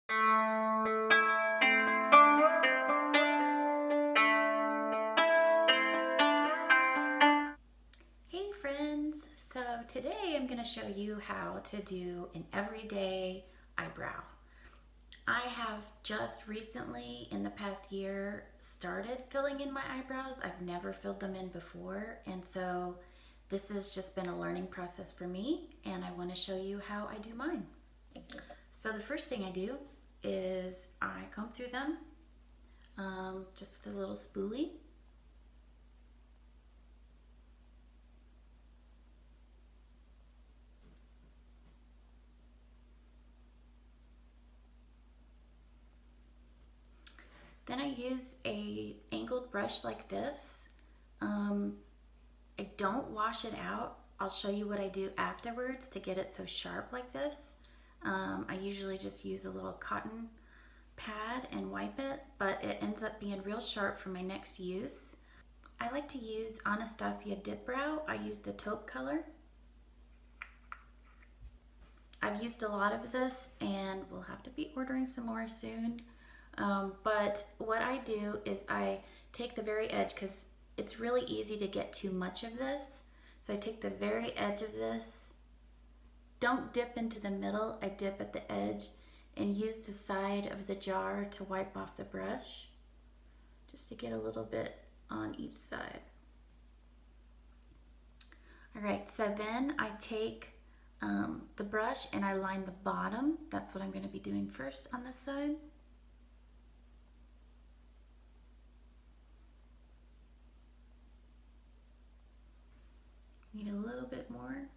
Hey friends! So today I'm going to show you how to do an everyday eyebrow. I have just recently, in the past year, started filling in my eyebrows. I've never filled them in before, and so this has just been a learning process for me, and I want to show you how I do mine. So the first thing I do is I comb through them just with a little spoolie. Then I use a angled brush like this. I don't wash it out. I'll show you what I do afterwards to get it so sharp like this. I usually just use a little cotton pad and wipe it, but it ends up being real sharp for my next use. I like to use Anastasia Dipbrow. I use the taupe color. I've used a lot of this and we'll have to be ordering some more soon. But what I do is I take the very edge, because it's really easy to get too much of this. So I take the very edge of this. Don't dip into the middle, I dip at the edge and use the side of the jar to wipe off the brush, just to get a little bit on each side. All right, so then I take the brush and I line the bottom. That's what I'm going to be doing first on this side. Need a little bit more.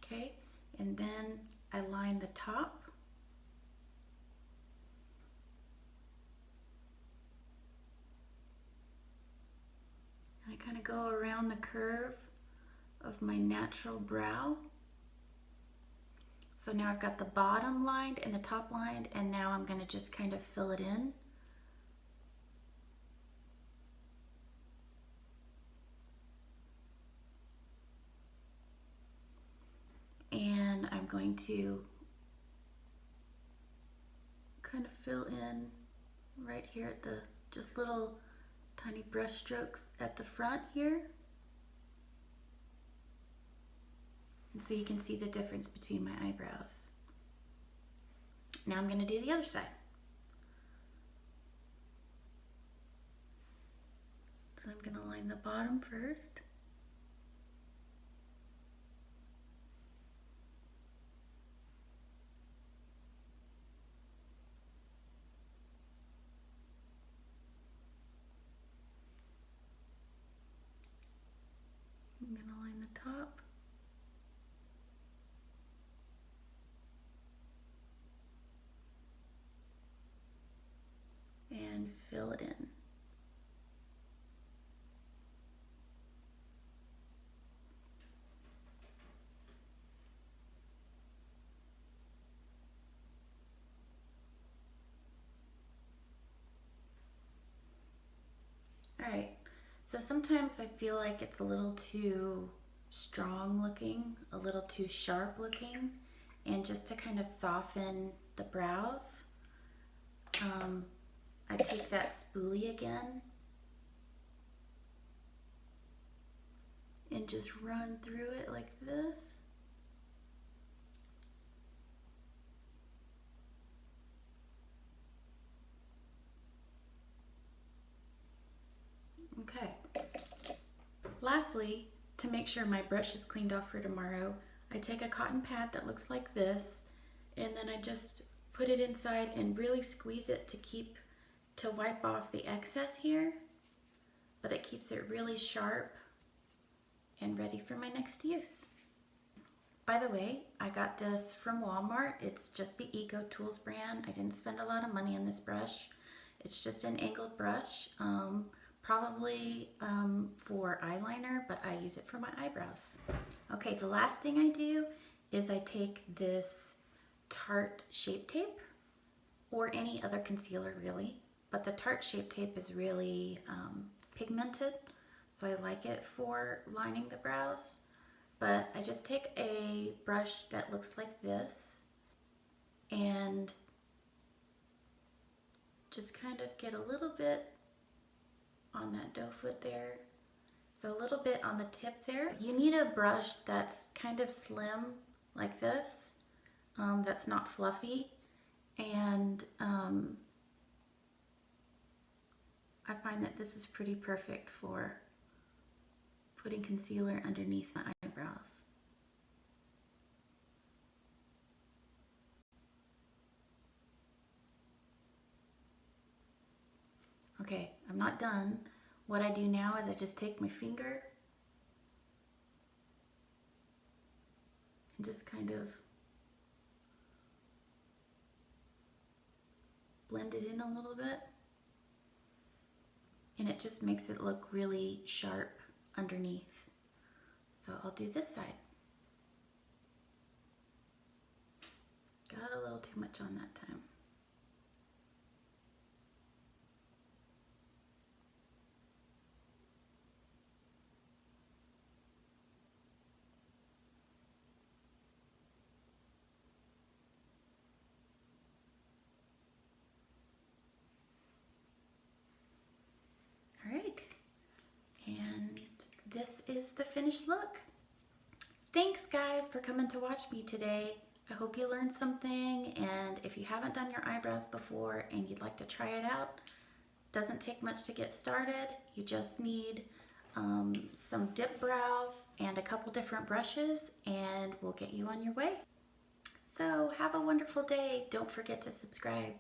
Okay, and then I line the top. And I kind of go around the curve of my natural brow. So now I've got the bottom lined and the top lined, and now I'm going to just kind of fill it in. And I'm going to kind of fill in right here at the just little tiny brush strokes at the front here. And so you can see the difference between my eyebrows. Now I'm going to do the other side. So I'm going to line the bottom first. I'm going to line the top. And fill it in. All right, so sometimes I feel like it's a little too strong looking, a little too sharp looking, and just to kind of soften the brows, I take that spoolie again and just run through it like this. Okay. Lastly, to make sure my brush is cleaned off for tomorrow, I take a cotton pad that looks like this, and then I just put it inside and really squeeze it to wipe off the excess here, but it keeps it really sharp and ready for my next use. By the way, I got this from Walmart. It's just the Ecotools brand. I didn't spend a lot of money on this brush. It's just an angled brush, probably for eyeliner, but I use it for my eyebrows. Okay, the last thing I do is I take this Tarte Shapetape, or any other concealer really, but the Tarte Shapetape is really pigmented, so I like it for lining the brows. But I just take a brush that looks like this and just kind of get a little bit on that doe foot there. So a little bit on the tip there. You need a brush that's kind of slim like this, that's not fluffy. And I find that this is pretty perfect for putting concealer underneath my eyebrows. Okay, I'm not done. What I do now is I just take my finger and just kind of blend it in a little bit. And it just makes it look really sharp underneath. So I'll do this side. Got a little too much on that time. All right, and this is the finished look. Thanks guys for coming to watch me today. I hope you learned something, and if you haven't done your eyebrows before and you'd like to try it out, doesn't take much to get started. You just need some Dipbrow and a couple different brushes, and we'll get you on your way. So have a wonderful day. Don't forget to subscribe.